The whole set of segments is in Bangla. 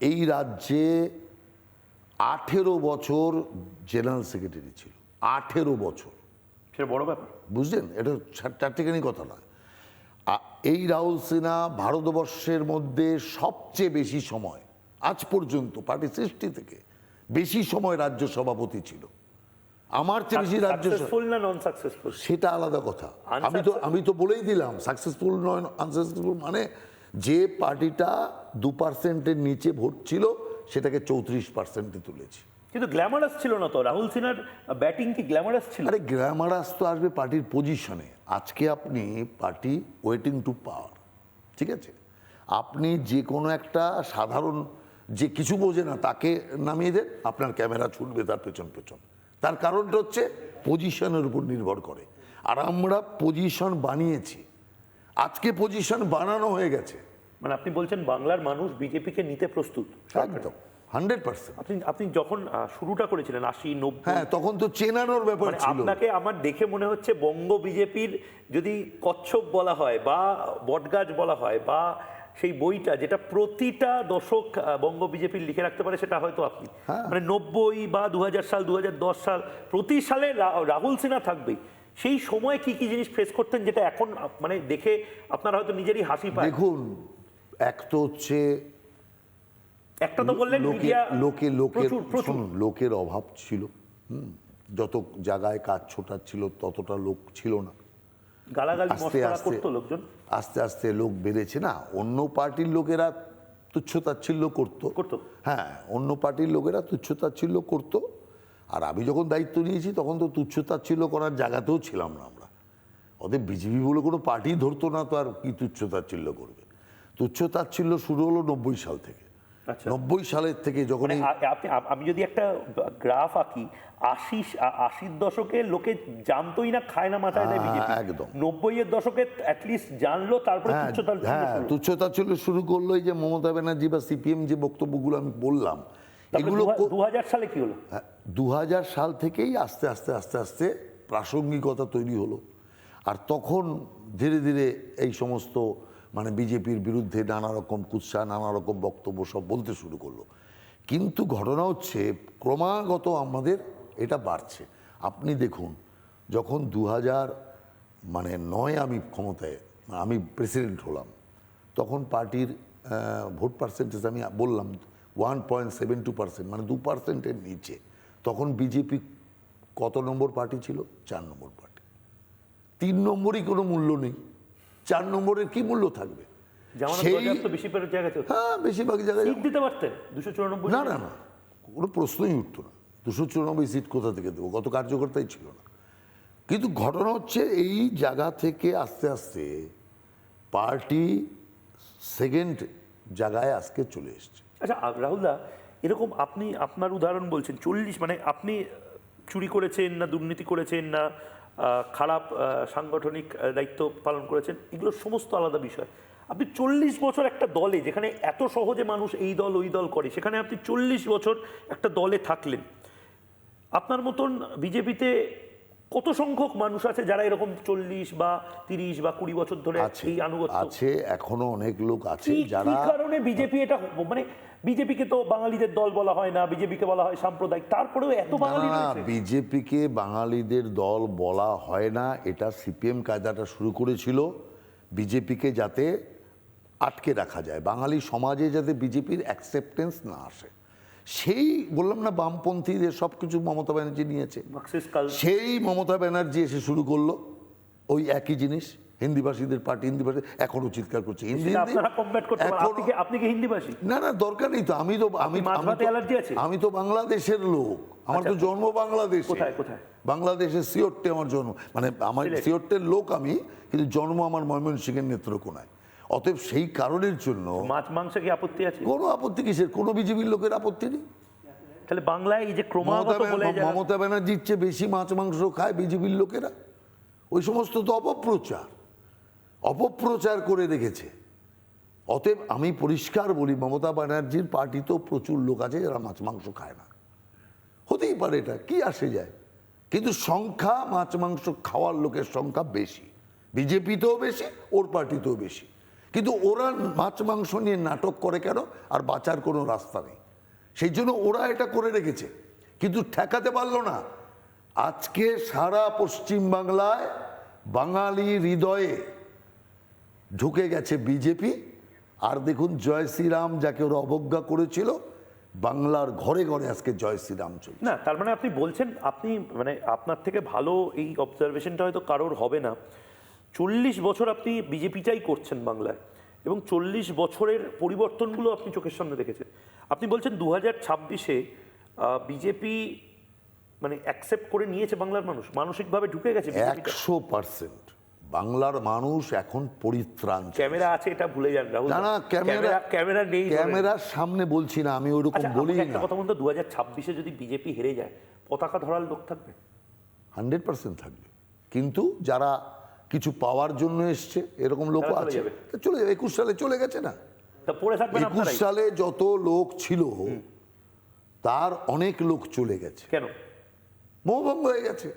এই রাজ্যে 18 বছর জেনারেল সেক্রেটারি ছিল, 18 বছর। সেটা বড় ব্যাপার, বুঝলেন? এটা চারটিখানি কথা নয়। এই রাহুল সিনহা ভারতবর্ষের মধ্যে সবচেয়ে বেশি সময়, আজ পর্যন্ত পার্টি সৃষ্টি থেকে বেশি সময় রাজ্য সভাপতি ছিল। আমার চেয়ে বেশি রাজ্য সাকসেসফুল না নন সাকসেসফুল সেটা আলাদা কথা। আমি তো বলেই দিলাম সাকসেসফুল নয় আনসাকসেসফুল, মানে যে পার্টিটা 2%-এর নিচে ভোট ছিল সেটাকে 34%-এ তুলেছে। কিন্তু গ্ল্যামারাস ছিল না তো রাহুল সিনহার ব্যাটিং, কি গ্ল্যামারাস ছিল? আরে গ্ল্যামারাস তো আসবে পার্টির পজিশনে। আজকে আপনি পার্টি ওয়েটিং টু পাওয়ার, ঠিক আছে, আপনি যে কোনো একটা সাধারণ যে কিছু বোঝে না তাকে নামিয়ে দেন, আপনার ক্যামেরা ছুটবে তার পেছন পেছন। তার কারণটা হচ্ছে পজিশনের উপর নির্ভর করে। আর আমরা পজিশন বানিয়েছি, আজকে পজিশন বানানো হয়ে গেছে। মানে আপনি বলছেন বাংলার মানুষ বিজেপিকে নিতে প্রস্তুত? একদম 100%। আপনি যখন শুরুটা করেছিলেন 80-90, হ্যাঁ, তখন তো চেনানোর ব্যাপার মানে ছিল। আপনাকে আমার দেখে মনে হচ্ছে বঙ্গ বিজেপির যদি কচ্ছপ বলা হয় বা বটগাছ বলা হয় বা সেই বইটা যেটা প্রতিটা দশক বঙ্গ বিজেপির লিখে রাখতে পারে সেটা হয়তো আপনি। মানে 90 বা 2000 সাল 2010 সাল প্রতি সালে রাহুল সিনহা থাকবেই। সেই সময় কি কি জিনিস ফেস করতেন যেটা এখন মানে দেখে আপনার হয়তো নিজেরই হাসি পায়? দেখুন, এক তো হচ্ছে একটা তো বললেন মিডিয়া লোকের অভাব ছিল। যত জায়গায় কাজ ছোটাচ্ছিল ততটা লোক ছিল না। গালাগালি আস্তে মশকরা আস্তে করতো লোকজন, আস্তে আস্তে লোক বেড়েছে না। অন্য পার্টির লোকেরা তুচ্ছতাচ্ছিল্য করতো। হ্যাঁ, অন্য পার্টির লোকেরা তুচ্ছতাচ্ছিল্য করতো। আর আমি যখন দায়িত্ব নিয়েছি তখন তো তুচ্ছতাচ্ছিল্য করার জায়গাতেও ছিলাম না আমরা। ওদের বিজেপি বলে কোনো পার্টি ধরতো না, তো আর কি তুচ্ছতাচ্ছিল্য করবে? তুচ্ছতাচ্ছিল্য শুরু হলো 90 সাল থেকে। 90 সালের থেকে যখন আমি যদি একটা গ্রাফ আঁকি, 80-এর দশকে লোকে জানতোই না, খায় না, মাথায় দেয় বিজেপি। একদম 90-এর দশকে অ্যাটলিস্ট জানলো, তারপরে তুচ্ছতাচ্ছিল্য শুরু করলো। এই যে মমতা ব্যানার্জি বা সিপিএম যে বক্তব্যগুলো আমি বললাম, এগুলো 2000 সালে কি হলো? 2000 সাল থেকেই আস্তে আস্তে আস্তে আস্তে প্রাসঙ্গিকতা তৈরি হলো। আর তখন ধীরে ধীরে এই সমস্ত মানে বিজেপির বিরুদ্ধে নানা রকম কুৎসা, নানা রকম বক্তব্য সব বলতে শুরু করলো। কিন্তু ঘটনা হচ্ছে ক্রমাগত আমাদের এটা বাড়ছে। আপনি দেখুন, যখন 2009 আমি ক্ষমতায়, আমি প্রেসিডেন্ট হলাম, তখন পার্টির ভোট পার্সেন্টেজ আমি বললাম 1.72%, মানে 2%-এর নিচে। তখন বিজেপি কত নম্বর পার্টি ছিল? 4 নম্বর পার্টি। 3 নম্বরই কোনো মূল্য নেই, 4 নম্বরের কি মূল্য থাকবে? হ্যাঁ, বেশিরভাগ জায়গায় দিতে পারতেন 294। না না না, কোনো প্রশ্নই উঠতো না। 294 সিট কোথা থেকে দেবো? কত কার্যকর্তাই ছিল না। কিন্তু ঘটনা হচ্ছে এই জায়গা থেকে আস্তে আস্তে পার্টি সেকেন্ড জায়গায় আজকে চলে এসছে। আচ্ছা রাহুলদা, এরকম আপনি আপনার উদাহরণ বলছেন 40, মানে আপনি চুরি করেছেন না, দুর্নীতি করেছেন না, খারাপ সাংগঠনিক দায়িত্ব পালন করেছেন, এগুলো সমস্ত আলাদা বিষয়। আপনি 40 বছর একটা দলে, যেখানে এত সহজে মানুষ এই দল ওই দল করে, সেখানে আপনি 40 বছর একটা দলে থাকলেন। আপনার মতন বিজেপিতে কত সংখ্যক মানুষ আছে যারা এরকম 40 বা 30 বা 20 বছর ধরে এই আনুগত্য আছে? এখনো অনেক লোক আছে যারা, কি কারণে বিজেপি এটা, মানে বিজেপিকে তো বাঙালিদের দল বলা হয় না, বিজেপিকে বলা হয় সাম্প্রদায়িক, তারপরেও এত বাঙালি রয়েছে। বিজেপিকে বাঙালিদের দল বলা হয় না, এটা সিপিএম কায়দাটা শুরু করেছিল বিজেপিকে যাতে আটকে রাখা যায়, বাঙালি সমাজে যাতে বিজেপির অ্যাকসেপ্টেন্স না আসে। সেই বললাম না, বামপন্থীদের সব কিছু মমতা ব্যানার্জি নিয়েছে। সেই মমতা ব্যানার্জি এসে শুরু করলো ওই একই জিনিস, হিন্দিভাষীদের পার্টি, হিন্দিভাষী এখনো চিৎকার করছে হিন্দি। আপনি কি হিন্দিভাষী? না না, দরকার নেই তো। আমি তো বাংলাদেশের লোক, আমার তো জন্ম বাংলাদেশ। বাংলাদেশের সিওট্টে আমার জন্ম, মানে আমার সিওট্টের লোক আমি, কিন্তু জন্ম আমার ময়মনসিংহের নেত্রকোনায়। অতএব সেই কারণের জন্য মাছ মাংস কি আপত্তি আছে? কোনো আপত্তি কিসের? কোনো বিজেপির লোকের আপত্তি নেই। তাহলে বাংলায় এই যে ক্রমাগত মমতা ব্যানার্জির চেয়ে বেশি মাছ মাংস খায় বিজেপির লোকেরা। ওই সমস্ত তো অপপ্রচার করে রেখেছে। অতএব আমি পরিষ্কার বলি, মমতা ব্যানার্জির পার্টিতেও প্রচুর লোক আছে যারা মাছ মাংস খায় না। হতেই পারে, এটা কি আসে যায়, কিন্তু সংখ্যা, মাছ মাংস খাওয়ার লোকের সংখ্যা বেশি, বিজেপিতেও বেশি, ওর পার্টিতেও বেশি। কিন্তু ওরা মাছ মাংস নিয়ে নাটক করে কেন? আর বাঁচার কোনো রাস্তা নেই, সেই জন্য ওরা এটা করে রেখেছে, কিন্তু ঠেকাতে পারলো না। আজকে সারা পশ্চিম বাংলায় বাঙালি হৃদয়ে ঢুকে গেছে বিজেপি। আর দেখুন জয় শ্রীরাম যাকে ওরা অবজ্ঞা করেছিল, বাংলার ঘরে ঘরে আজকে জয় শ্রীরাম চলছে। না, তার মানে আপনি বলছেন, আপনি মানে আপনার থেকে ভালো এই অবজারভেশনটা হয়তো কারোর হবে না। 40 বছর আপনি বিজেপিটাই করছেন বাংলায়, এবং 40 বছরের পরিবর্তনগুলো আপনি চোখের সামনে দেখেছেন। আপনি বলছেন 2026-এ বিজেপি মানে অ্যাকসেপ্ট করে নিয়েছে বাংলার মানুষ, মানসিকভাবে ঢুকে গেছে বিজেপিটা। 100% বাংলার মানুষ এখন পরিত্রাণ চায়। ক্যামেরা আছে এটা ভুলে যান রাহুল। না, না, ক্যামেরা নেই, ক্যামেরার সামনে বলছি না, আমি ওইরকম আচ্ছা, বলি আমাকে না। একটা কথা বলতো, 2026-এ যদি বিজেপি হেরে যায়, পতাকা ধরার লোক থাকবে? 100% থাকবে, কিন্তু যারা কিছু পাওয়ার জন্য এসছে এরকম লোক তারা চলে আছে, যাবে। তা চলে যাবে। 21 সালে চলে গেছে না? তা পড়ে থাকবেন 21 আপনারাই? সালে যত লোক ছিল তার অনেক লোক চলে গেছে, কেন? মোহভঙ্গ হয়ে গেছে।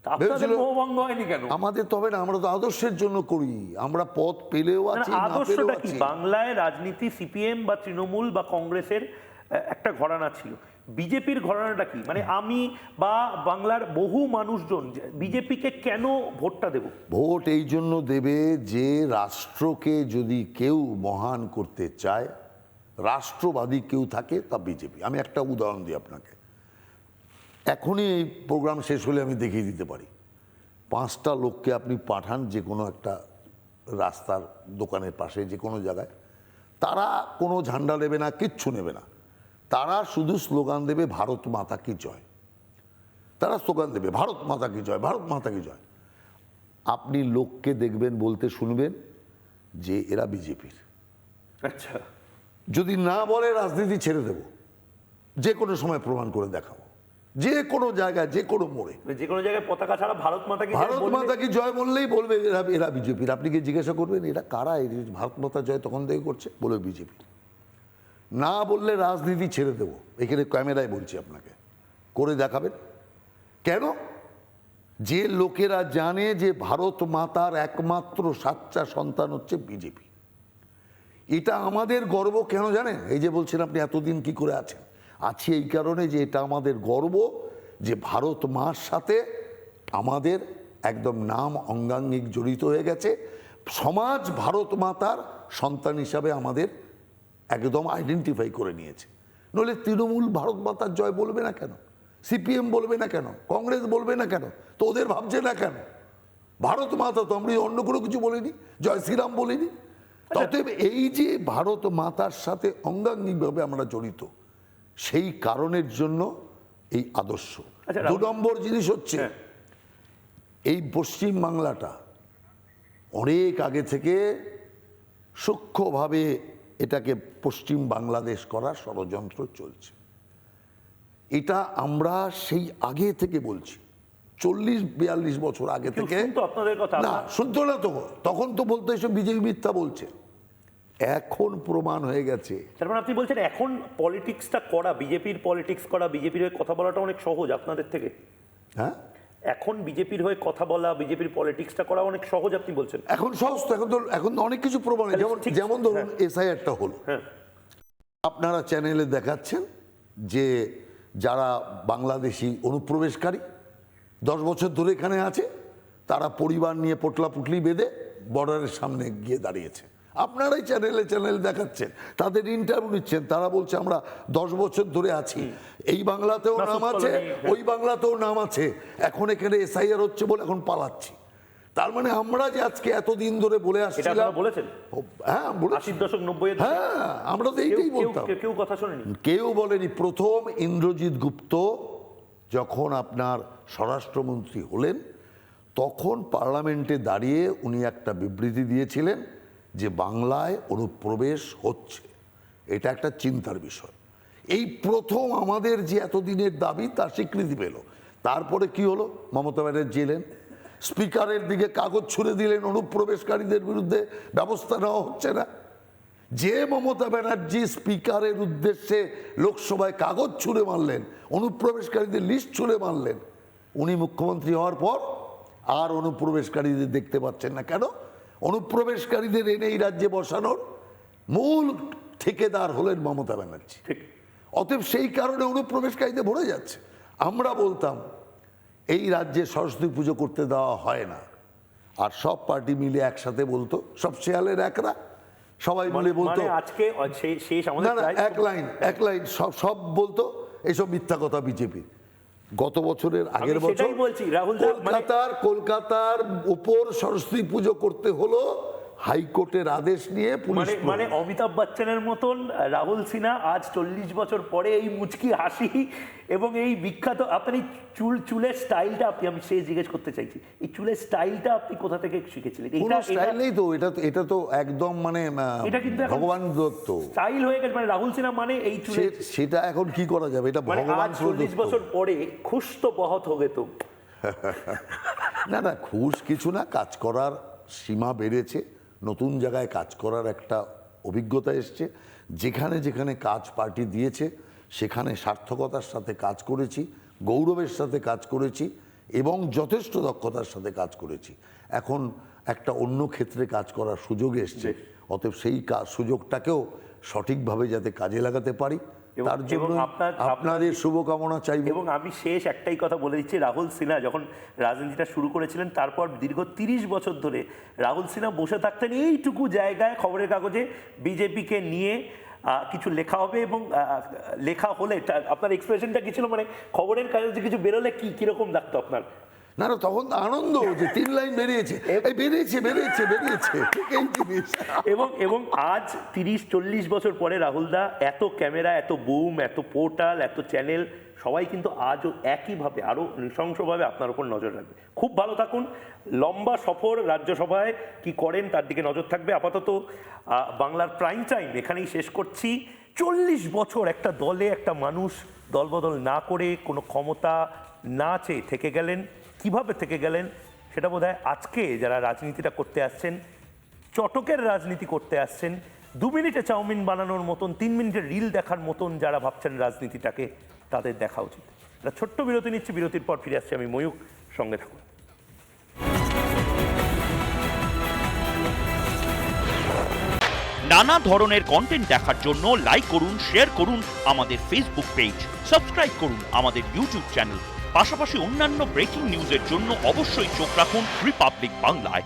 তা আপনাদের ভেবেছিল- মোহভঙ্গ হয়নি কেন? আমাদের তবে না, আমরা তো আদর্শের জন্য করি, আমরা পদ পেলেও মানে আছি, না পেলেও আদর্শটা কি? আছি। বাংলায় রাজনীতি সিপিএম বা তৃণমূল বা কংগ্রেসের একটা ঘরানা ছিল, বিজেপির ঘরানাটা কি? মানে আমি বা বাংলার বহু মানুষজন বিজেপিকে কেন ভোটটা দেব? ভোট এই জন্য দেবে যে রাষ্ট্রকে যদি কেউ মহান করতে চায়, রাষ্ট্রবাদী কেউ থাকে, তা বিজেপি। আমি একটা উদাহরণ দিই আপনাকে, এখনই এই প্রোগ্রাম শেষ হলে আমি দেখিয়ে দিতে পারি। 5টা লোককে আপনি পাঠান যে কোনো একটা রাস্তার দোকানের পাশে যে কোনো জায়গায়, তারা কোনো ঝান্ডা নেবে না, কিচ্ছু নেবে না, তারা শুধু স্লোগান দেবে ভারত মাতা কি জয়। তারা স্লোগান দেবে ভারত মাতা কি জয়, ভারত মাতা কি জয়। আপনি লোককে দেখবেন বলতে শুনবেন যে এরা বিজেপির। আচ্ছা, যদি না বলে রাজনীতি ছেড়ে দেব, যে কোনো সময় প্রমাণ করে দেখাবো, যে কোনো জায়গায় যে কোনো মোড়ে। যে কোনো জায়গায় পতাকা ছাড়া ভারত মাতা কি জয় ভারত বললে- মাতা কি জয় বললেই বলবে এরা এরা বিজেপির। আপনি কি জিজ্ঞাসা করবেন এরা কারা, এই ভারত মাতা জয় তখন থেকে করছে, বলবে বিজেপি। না বললে রাজনীতি ছেড়ে দেব, এখানে ক্যামেরায় বলছি আপনাকে, করে দেখাবেন। কেন? যে লোকেরা জানে যে ভারত মাতার একমাত্র সাচ্চা সন্তান হচ্ছে বিজেপি। এটা আমাদের গর্ব কেন জানেন? এই যে বলছেন আপনি এতদিন কি করে আছেন, আছি এই কারণে যে এটা আমাদের গর্ব যে ভারত মার সাথে আমাদের একদম নাম অঙ্গাঙ্গিক জড়িত হয়ে গেছে। সমাজ ভারত মাতার সন্তান হিসাবে আমাদের একদম আইডেন্টিফাই করে নিয়েছে। নইলে তৃণমূল ভারত মাতার জয় বলবে না কেন? সিপিএম বলবে না কেন? কংগ্রেস বলবে না কেন? তো ওদের ভাবছে না কেন? ভারত মাতা তো আমরা অন্য কোনো কিছু বলিনি, জয় শ্রীরাম বলিনি। অতএব এই যে ভারত মাতার সাথে অঙ্গাঙ্গিকভাবে আমরা জড়িত, সেই কারণের জন্য এই আদর্শ। আচ্ছা, 2 নম্বর জিনিস হচ্ছে হ্যাঁ। এই পশ্চিম বাংলাটা অনেক আগে থেকে সূক্ষ্মভাবে এটাকে পশ্চিম বাংলাদেশ করার ষড়যন্ত্র চলছে। এটা আমরা সেই আগে থেকে বলছি, 40-42 বছর আগে কেউ থেকে। শুনতো আপনাদের কথা? না, শুনতো না তো, তখন তো বলতো এসব বিজেপি মিথ্যা বলছে। এখন প্রমাণ হয়ে গেছে। তার মানে আপনি বলছেন এখন পলিটিক্সটা করা, বিজেপির পলিটিক্স করা, বিজেপির হয়ে কথা বলাটা অনেক সহজ আপনাদের থেকে? হ্যাঁ, এখন বিজেপির হয়ে কথা বলা, বিজেপির পলিটিক্সটা করা অনেক সহজ আপনি বলছেন? এখন সহজ তো, এখন তো অনেক কিছু প্রমাণ। যেমন ঠিক, যেমন ধরুন এসআইআরটা হলো, হ্যাঁ, আপনারা চ্যানেলে দেখাচ্ছেন যে যারা বাংলাদেশি অনুপ্রবেশকারী 10 বছর ধরে এখানে আছে, তারা পরিবার নিয়ে পোটলা পুটলি বেঁধে বর্ডারের সামনে গিয়ে দাঁড়িয়েছে। আপনারাই চ্যানেলে দেখাচ্ছেন, তাদের ইন্টারভিউ নিচ্ছেন, তারা বলছে আমরা 10 বছর ধরে আছি, এই বাংলাতেও নাম আছে, ওই বাংলাতেও নাম আছে, এখন এখানে এসআইআর হচ্ছে বলে এখন পালাচ্ছি। তার মানে আমরা যে আজকে এতদিন ধরে বলে এটা আসছিলাম, আপনারা বলেছেন হ্যাঁ বলেছি। 80 দশক 90-এর হ্যাঁ, আমরা তো এইটাই বলতাম। কেউ কথা শোনেনি? কেউ বলেনি। প্রথম ইন্দ্রজিৎ গুপ্ত যখন আপনার স্বরাষ্ট্রমন্ত্রী হলেন, তখন পার্লামেন্টে দাঁড়িয়ে উনি একটা বিবৃতি দিয়েছিলেন যে বাংলায় অনুপ্রবেশ হচ্ছে, এটা একটা চিন্তার বিষয়। এই প্রথম আমাদের যে এতদিনের দাবি তার স্বীকৃতি পেল। তারপরে কি হলো? মমতা ব্যানার্জি এলেন, স্পিকারের দিকে কাগজ ছুড়ে দিলেন, অনুপ্রবেশকারীদের বিরুদ্ধে ব্যবস্থা নেওয়া হচ্ছে না। যে মমতা ব্যানার্জি স্পিকারের উদ্দেশ্যে লোকসভায় কাগজ ছুঁড়ে মারলেন, অনুপ্রবেশকারীদের লিস্ট ছুঁড়ে মারলেন, উনি মুখ্যমন্ত্রী হওয়ার পর আর অনুপ্রবেশকারীদের দেখতে পাচ্ছেন না। কেন? অনুপ্রবেশকারীদের এনে এই রাজ্যে বসানোর মূল ঠিকাদার হলেন মমতা ব্যানার্জি। ঠিক। অতএব সেই কারণে অনুপ্রবেশকারীতে ভরে যাচ্ছে। আমরা বলতাম এই রাজ্যে সরস্বতী পুজো করতে দেওয়া হয় না, আর সব পার্টি মিলে একসাথে বলতো, সব শেয়ালের একরা, সবাই মিলে বলতো, মানে আজকে শেষ আমাদের না না প্রায়- এক লাইন সব বলতো এইসব মিথ্যা কথা বিজেপি। গত বছরের আগের আমি বছর সেটাই বলছি, রাহুল দা, কলকাতার উপর সরস্বতী পুজো করতে হলো হাইকোর্টের আদেশ নিয়ে পুলিশ। মানে অমিতাভ বচ্চনের মতন রাহুল সিনহা আজ 40 বছর পরে এই মুচকি হাসি এবং এই বিখ্যাত আপনার এই চুলের স্টাইলটা আমি সেই জিজ্ঞেস করতে চাইছি, এই চুলের স্টাইলটা আপনি কোথা থেকে শিখেছিলেন? কোনো স্টাইল নেই তো, এটা তো একদম মানে এটা কিন্তু এখন ভগবান দত্ত স্টাইল হয়ে গেছে, মানে রাহুল সিনহা মানে এই চুলে, সেটা এখন কি করা যাবে, এটা মানে ভগবান আজ 40 বছর পরে খুশ তো বহুত হবে তো। না না, ঘুষ কিছু না, কাজ করার সীমা বেড়েছে, নতুন জায়গায় কাজ করার একটা অভিজ্ঞতা এসছে, যেখানে যেখানে কাজ পার্টি দিয়েছে সেখানে সার্থকতার সাথে কাজ করেছি, গৌরবের সাথে কাজ করেছি এবং যথেষ্ট দক্ষতার সাথে কাজ করেছি। এখন একটা অন্য ক্ষেত্রে কাজ করার সুযোগ এসছে, অতএব সেই সুযোগটাকেও সঠিকভাবে যাতে কাজে লাগাতে পারি তার জন্য আপনাদের শুভকামনা চাইব। এবং আমি শেষ একটাই কথা বলে দিচ্ছি, রাহুল সিনহা যখন রাজনীতিটা শুরু করেছিলেন তারপর দীর্ঘ 30 বছর ধরে রাহুল সিনহা বসে থাকতেন এইটুকু জায়গায় খবরের কাগজে বিজেপিকে নিয়ে কিছু লেখা হবে, এবং লেখা হলে আপনার এক্সপ্রেশনটা কি ছিল, মানে খবরের কাগজে কিছু বেরোলে কিরকম লাগতো আপনার? না না, তখন আনন্দ যে 3 লাইন বেরিয়েছে, বেরিয়েছে ঠিক এই জিনিস। এবং আজ 30-40 বছর পরে রাহুল দা, এত ক্যামেরা, এত বুম, এত পোর্টাল, এত চ্যানেল, সবাই কিন্তু আজও একইভাবে আরও নৃশংসভাবে আপনার উপর নজর রাখবে। খুব ভালো থাকুন, লম্বা সফর, রাজ্যসভায় কি করেন তার দিকে নজর থাকবে। আপাতত বাংলার প্রাইম টাইম এখানেই শেষ করছি। 40 বছর একটা দলে একটা মানুষ দলবদল না করে কোনো ক্ষমতা না চেয়ে থেকে গেলেন, কিভাবে থেকে গেলেন সেটা বোধহয় আজকে যারা রাজনীতিটা করতে আসছেন, চটকের রাজনীতি করতে আসছেন, 2 মিনিটে চাউমিন বানানোর মতন, 3 মিনিটের রিল দেখার মতন যারা ভাবছেন রাজনীতিটাকে, তাদের দেখা উচিত। একটা ছোট্ট বিরতি নিচ্ছি, বিরতির পর ফিরে আসছি আমি ময়ূক, সঙ্গে থাকুন। নানা ধরনের কন্টেন্ট দেখার জন্য লাইক করুন, শেয়ার করুন আমাদের ফেসবুক পেজ, সাবস্ক্রাইব করুন আমাদের ইউটিউব চ্যানেল। পাশাপাশি অন্যান্য ব্রেকিং নিউজের জন্য অবশ্যই চোখ রাখুন রিপাবলিক বাংলায়।